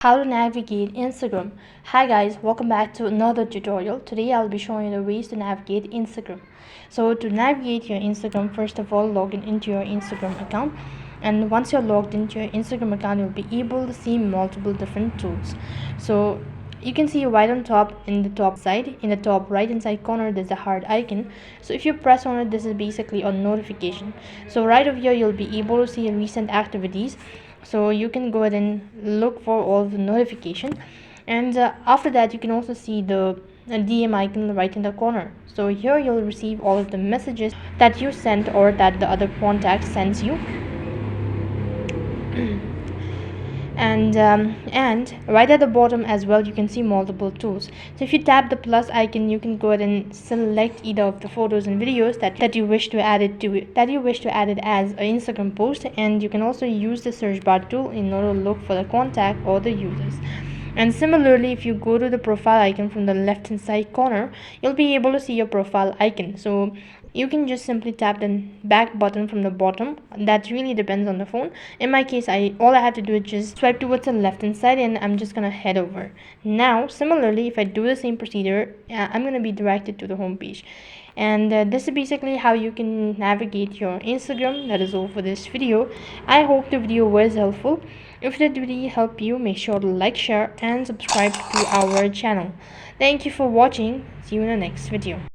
How to navigate Instagram. Hi guys, welcome back to another tutorial. Today I'll be showing you the ways to navigate Instagram. So to navigate your Instagram, first of all log in into your Instagram account, and once you're logged into your Instagram account you'll be able to see multiple different tools. So you can see right on top, in the top side, in the top right hand side corner, there's a heart icon. So if you press on it, this is basically a notification. So right over here you'll be able to see recent activities, so you can go ahead and look for all the notification. And after that you can also see the DM icon right in the corner. So here you'll receive all of the messages that you sent or that the other contact sends you. And right at the bottom as well you can see multiple tools. So if you tap the plus icon, you can go ahead and select either of the photos and videos that you wish to add it as an Instagram post, and you can also use the search bar tool in order to look for the contact or the users. And similarly, if you go to the profile icon from the left hand side corner, you'll be able to see your profile icon. So you can just simply tap the back button from the bottom. That really depends on the phone. In my case, all I have to do is just swipe towards the left hand side and I'm just gonna head over. Now similarly, if I do the same procedure, I'm gonna be directed to the home page. And this is basically how you can navigate your Instagram. That is all for this video. I hope the video was helpful. If it really helped you, make sure to like, share and subscribe to our channel. Thank you for watching. See you in the next video.